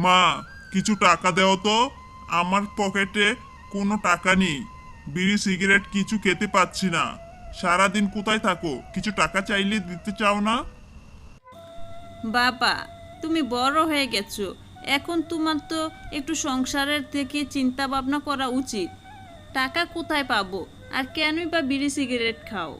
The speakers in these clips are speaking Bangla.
মা, কিছু টাকা দাও তো। আমার পকেটে কোনো টাকা নেই। বিড়ি সিগারেট কিছু খেতে পাচ্ছি না। সারাদিন কোথায় থাকো? কিছু টাকা চাইলে দিতে চাও না? বাবা, তুমি বড় হয়ে গেছো। এখন তোমার তো একটু সংসারের থেকে চিন্তা ভাবনা করা উচিত। টাকা কোথায় পাবো? আর কেনই বা বিড়ি সিগারেট খাও?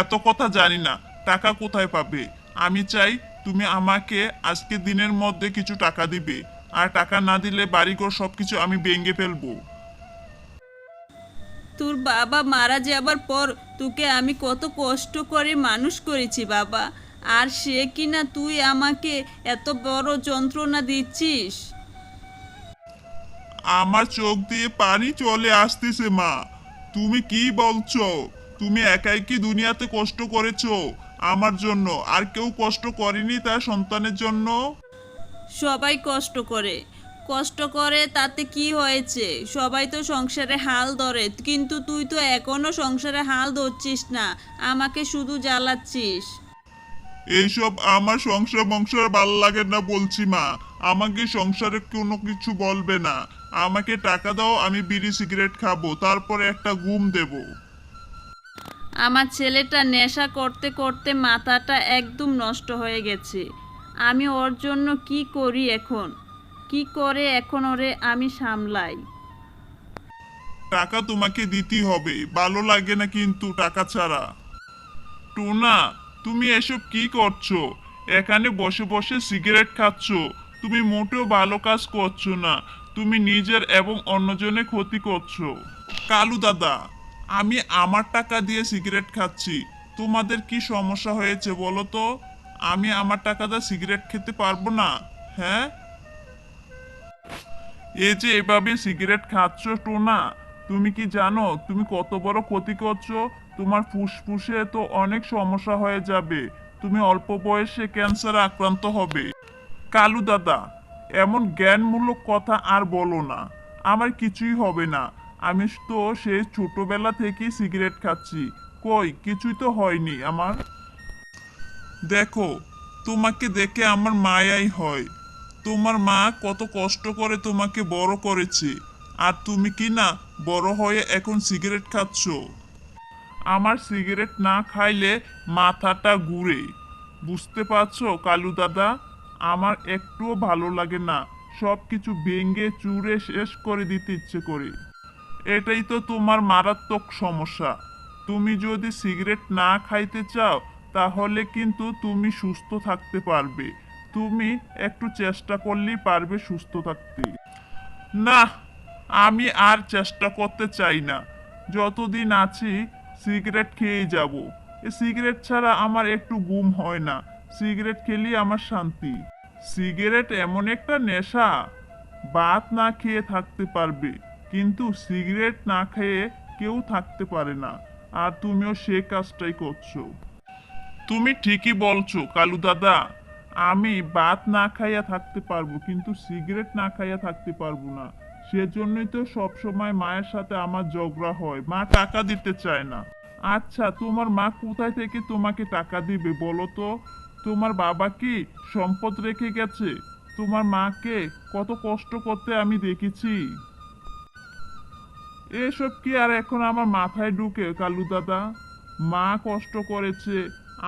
এত কথা জানি না। টাকা কোথায় পাবে? আমি চাই তুমি আমাকে আজকে দিনের মধ্যে কিছু টাকা দিবে। আর টাকা না দিলে বাড়িঘর সবকিছু আমি ভেঙে ফেলবো। তোর বাবা মারা যাবার পর তোকে আমি কত কষ্ট করে মানুষ করেছি বাবা। আর সে কিনা তুই আমাকে এত বড় যন্ত্রণা দিচ্ছিস? আমার চোখ দিয়ে পানি চলে আসতেছে মা। তুমি কি বলছো? তুমি একাই কি দুনিয়াতে কষ্ট করেছো আমার জন্য? আর কেউ কষ্ট করেনি তার সন্তানের জন্য? সবাই কষ্ট করে। কষ্ট করে তাতে কি হয়েছে? সবাই তো সংসারে হাল ধরে, কিন্তু তুই তো এখনো সংসারে হাল ধরছিস না, আমাকে শুধু জ্বালাচ্ছিস। এইসব আমার সংসার ভাল লাগে না বলছি মা। আমাকে সংসারে কোনো কিছু বলবে না। আমাকে টাকা দাও, আমি বিড়ি সিগারেট খাবো, তারপরে একটা ঘুম দেবো। আমার ছেলেটা নেশা করতে করতে মাথাটা একদম নষ্ট হয়ে গেছে। আমি ওর জন্য কি করি এখন? কি করে এখন ওরে আমি সামলাই? টাকা তোমাকে দিতেই হবে, ভালো লাগে না কিন্তু টাকা ছাড়া। টোনা, তুমি এসব কি করছো? এখানে বসে বসে সিগারেট খাচ্ছ। তুমি মোটেও ভালো কাজ করছো না। তুমি নিজের এবং অন্যজনের ক্ষতি করছো। কালু দাদা, আমি আমার টাকা দিয়ে সিগারেট খাচ্ছি। তোমাদের কি সমস্যা হয়েছে বলো তো? আমি আমার টাকা দিয়ে সিগারেট খেতে পারবো না? হ্যাঁ, এই যে এভাবে সিগারেট খাচ্ছ টোনা, তুমি কি জানো তুমি কত বড় ক্ষতি করছো? তোমার ফুসফুসে তো অনেক সমস্যা হয়ে যাবে। তুমি অল্প বয়সে ক্যান্সারে আক্রান্ত হবে। কালু দাদা, এমন জ্ঞানমূলক কথা আর বলো না। আমার কিছুই হবে না। আমি তো সেই ছোটবেলা থেকেই সিগারেট খাচ্ছি। কই, কিছুই তো হয়নি আমার। দেখো, তোমাকে দেখে আমার মায়াই হয়। তোমার মা কত কষ্ট করে তোমাকে বড় করেছে। আর তুমি কি না বড় হয়ে এখন সিগারেট খাচ্ছ? আমার সিগারেট না খাইলে মাথাটা ঘুরে। বুঝতে পারছো কালু দাদা? আমার একটুও ভালো লাগে না। সব কিছু ভেঙে চুরে শেষ করে দিতে ইচ্ছে করে। এটাই তো তোমার মারাত্মক সমস্যা। তুমি যদি সিগারেট না খাইতে চাও, তাহলে কিন্তু তুমি সুস্থ থাকতে পারবে। তুমি একটু চেষ্টা করলেই পারবে সুস্থ থাকতে। না, আমি আর চেষ্টা করতে চাই না। যতদিন আছি সিগারেট খেয়েই যাব। এ সিগারেট ছাড়া আমার একটু ঘুম হয় না। সিগারেট খেলেই আমার শান্তি। সিগারেট এমন একটা নেশা, ভাত না খেয়ে থাকতে পারবে, কিন্তু সিগারেট না খেয়ে কেউ থাকতে পারে না। আর তুমিও সে কাজটাই করছো। তুমি ঠিকই বলছো কালু দাদা। আমি ভাত না খাইয়া থাকতে পারবো, কিন্তু সিগারেট না খাইয়া থাকতে পারবো না। সেজন্যই তো সব সময় মায়ের সাথে আমার ঝগড়া হয়। মা টাকা দিতে চায় না। আচ্ছা, তোমার মা কোথায় থেকে তোমাকে টাকা দিবে বলো তো? তোমার বাবা কি সম্পদ রেখে গেছে? তোমার মাকে কত কষ্ট করতে আমি দেখেছি। এসব কি আর এখন আমার মাথায় ঢুকে কালু দাদা? মা কষ্ট করেছে,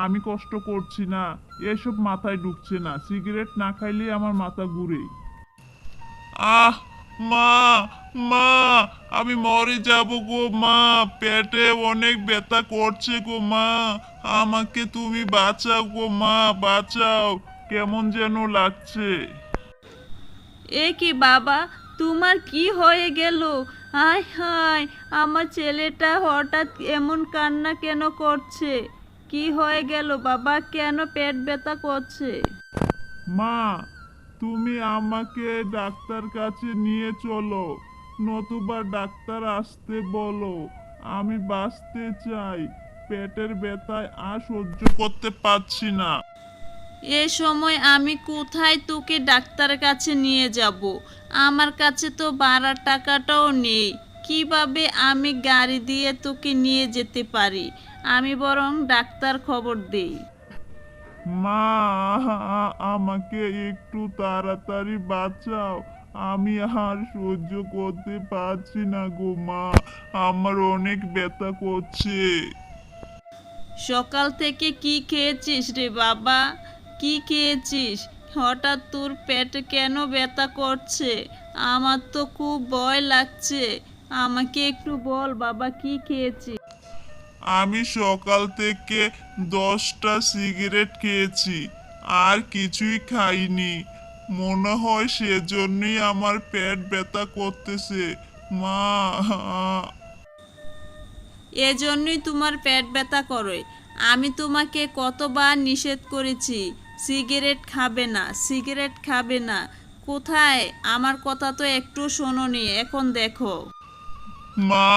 আমি কষ্ট করছি না, এসব মাথায় ঢুকছে না। সিগারেট না খাইলে আমার মাথা ঘুরে। আহ, মা, মা, আমি মরে যাব গো মা। পেটে অনেক ব্যথা করছে গো মা। আমাকে তুমি বাঁচাও গো মা, বাঁচাও। কেমন যেন লাগছে। এ কি বাবা, তোমার কি হয়ে গেল? হায় হায়, আমার ছেলেটা হঠাৎ এমন কান্না কেন করছে? কি হয়ে গেল বাবা, কেন পেট ব্যথা করছে? মা, তুমি আমাকে ডাক্তার কাছে নিয়ে চলো, নতুবা ডাক্তার আসতে বলো। আমি বাঁচতে চাই। পেটের ব্যথায় আর সহ্য করতে পারছি না। এ সময় আমি কোথায় তোকে ডাক্তারের কাছে নিয়ে যাব? আমার কাছে তো ভাড়ার টাকাটাও নেই। কিভাবে আমি গাড়ি দিয়ে তোকে নিয়ে যেতে পারি? আমি বরং ডাক্তার খবর দেই। মা, আমাকে একটু তাড়াতাড়ি বাঁচাও। আমি আর সহ্য করতে পারছি না গো মা, আমার অনেক ব্যথা করছে। সকাল থেকে কি খেয়েছিস রে বাবা? কি খেয়েছিস? হঠাৎ তোর পেটে কেন ব্যথা করছে? আমার তো খুব ভয় লাগছে। আমাকে একটু বল বাবা, কি খেয়েছিস? আমি সকাল থেকে 10টা সিগারেট খেয়েছি, আর কিছুই খাইনি। মনে হয় সেজন্যই আমার পেট ব্যথা করতেছে মা। এজন্যই তোমার পেট ব্যথা করে। আমি তোমাকে কতবার নিষেধ করেছি, সিগারেট খাবে না, সিগারেট খাবে না। কোথায়? আমার কথা তো একটু শোনোনি, এখন দেখো। মা,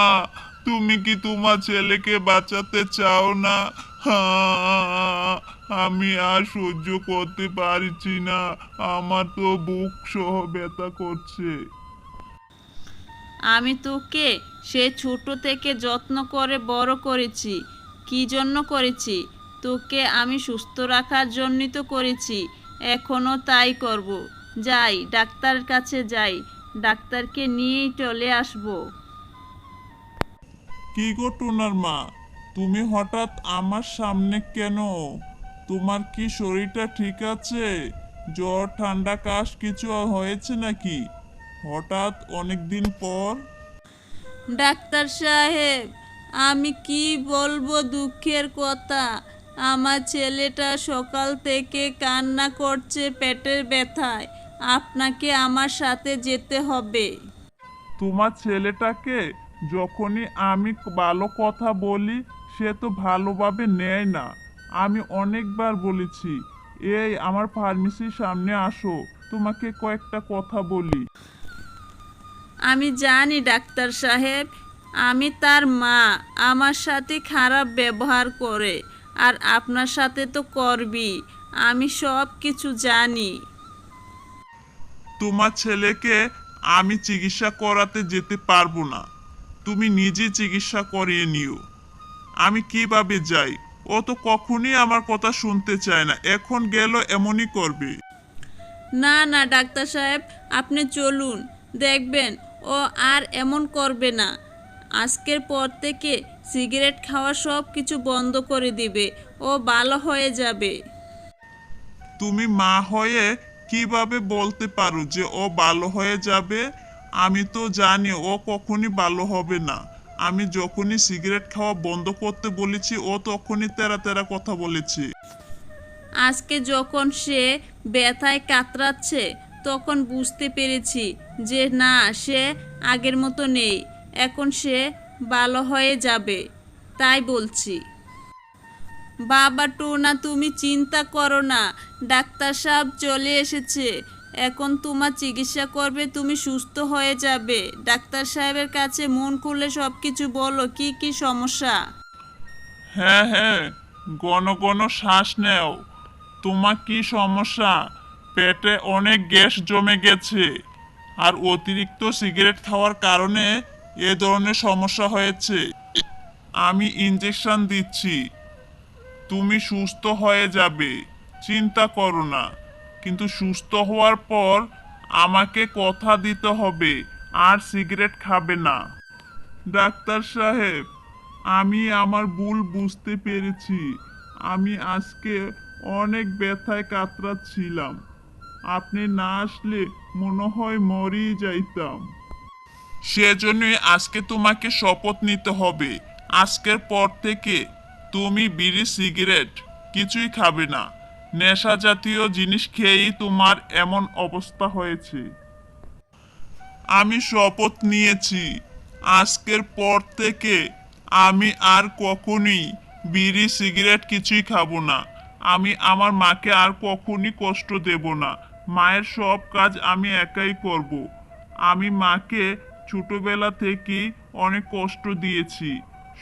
তুমি কি তোমার ছেলেকে বাঁচাতে চাও না? আমি আর সহ্য করতে পারছি না, আমার তো বুক সহ ব্যথা করছে। আমি তোকে সে ছোট থেকে যত্ন করে বড় করেছি। কি জন্য করেছি? তোকে আমি সুস্থ রাখার জন্যই তো করেছি। এখনও তাই করব। যাই, ডাক্তার কাছে যাই, ডাক্তারকে নিয়েই চলে আসবো। কি গো টোনার মা, তুমি হঠাৎ আমার সামনে কেন? তোমার কি শরীরটা ঠিক আছে? জ্বর ঠান্ডা কাশ কিছু হয়েছে নাকি হঠাৎ অনেক দিন পর? ডাক্তার সাহেব, আমি কি বলবো দুঃখের কথা। আমার ছেলেটা সকাল থেকে কান্না করছে পেটের ব্যথায়। আপনাকে আমার সাথে যেতে হবে। তোমার ছেলেটাকে যখনই আমি ভালো কথা বলি, সে তো ভালোভাবে নেয় না। আমি অনেকবার বলেছি, এই আমার ফার্মেসির সামনে আসো, তোমাকে কয়েকটা কথা বলি। আমি জানি ডাক্তার সাহেব, আমি তার মা। আমার সাথে খারাপ ব্যবহার করে, আর আপনার সাথে তো করবি। আমি সব কিছু জানি। তোমার ছেলেকে আমি চিকিৎসা করাতে যেতে পারবো না, তুমি নিজে চিকিৎসা করিয়ে নিও। আমি কিভাবে যাই? ও তো কখনই আমার কথা শুনতে চায় না, এখন গেল এমনই করবে। না না ডাক্তার সাহেব, আপনি চলুন, দেখবেন ও আর এমন করবে না। আজকের পর থেকে সিগারেট খাওয়া সব কিছু বন্ধ করে দিবে। ও ভালো হয়ে যাবে। তুমি মা হয়ে কিভাবে বলতে পারো যে ও ভালো হয়ে যাবে? আমি তো জানি ও কখনই ভালো হবে না। আমি যখনই সিগারেট খাওয়া বন্ধ করতে বলেছি, ও তখনই তেরা তেরা কথা বলেছে। আজকে যখন সে ব্যথায় কাতরাচ্ছে, তখন বুঝতে পেরেছি যে না, সে আগের মতো নেই। এখন সে ভালো হয়ে যাবে, তাই বলছি। বাবা টোনা, তুমি চিন্তা করো না, ডাক্তার সাহেব চলে এসেছে। এখন তোমার চিকিৎসা করবে, তুমি সুস্থ হয়ে যাবে। ডাক্তার সাহেবের কাছে মন খুলে সব কিছু বলো, কি কি সমস্যা। হ্যাঁ হ্যাঁ, ঘন ঘন শ্বাস নেও। তোমার কি সমস্যা? পেটে অনেক গ্যাস জমে গেছে, আর অতিরিক্ত সিগারেট খাওয়ার কারণে এ ধরনের সমস্যা হয়েছে। আমি ইঞ্জেকশন দিচ্ছি, তুমি সুস্থ হয়ে যাবে, চিন্তা করো না। কিন্তু সুস্থ হওয়ার পর আমাকে কথা দিতে হবে আর সিগারেট খাবে না। ডাক্তার সাহেব, আমি আমার ভুল বুঝতে পেরেছি। আমি আজকে অনেক ব্যথায় কাতরাচ্ছিলাম। আপনি না আসলে মনে হয় মরেই যাইতাম। সেজন্যই আজকে তোমাকে শপথ নিতে হবে, আজকের পর থেকে তুমি বিড়ি সিগারেট কিছুই খাবে না। নেশা জাতীয় জিনিস খেয়েই তোমার এমন অবস্থা হয়েছে। আমি শপথ নিয়েছি, আজকের পর থেকে আমি আর কখনই বিড়ি সিগারেট কিছুই খাবো না। আমি আমার মাকে আর কখনই কষ্ট দেব না। মায়ের সব কাজ আমি একাই করব। আমি মাকে ছোটবেলা থেকেই অনেক কষ্ট দিয়েছি।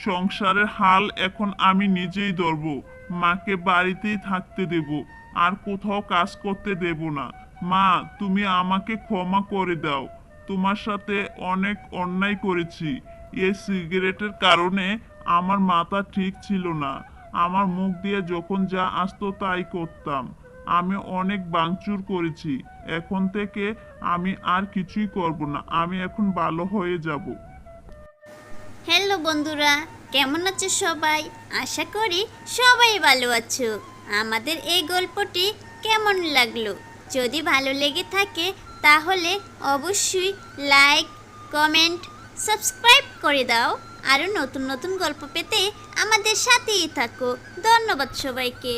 সংসারের হাল এখন আমি নিজেই ধরব। মাকে বাড়িতেই থাকতে দেব, আর কোথাও কাজ করতে দেব না। মা, তুমি আমাকে ক্ষমা করে দাও। তোমার সাথে অনেক অন্যায় করেছি। এই সিগারেটের কারণে আমার মাথা ঠিক ছিল না। আমার মুখ দিয়ে যখন যা আসতো তাই করতাম। আমি অনেক ভাঙচুর করেছি, এখন থেকে আমি আর কিছুই করব না। আমি এখন ভালো হয়ে যাব। হ্যালো বন্ধুরা, কেমন আছো সবাই? আশা করি সবাই ভালো আছো। আমাদের এই গল্পটি কেমন লাগলো? যদি ভালো লেগে থাকে তাহলে অবশ্যই লাইক, কমেন্ট, সাবস্ক্রাইব করে দাও। আরও নতুন নতুন গল্প পেতে আমাদের সাথেই থাকো। ধন্যবাদ সবাইকে।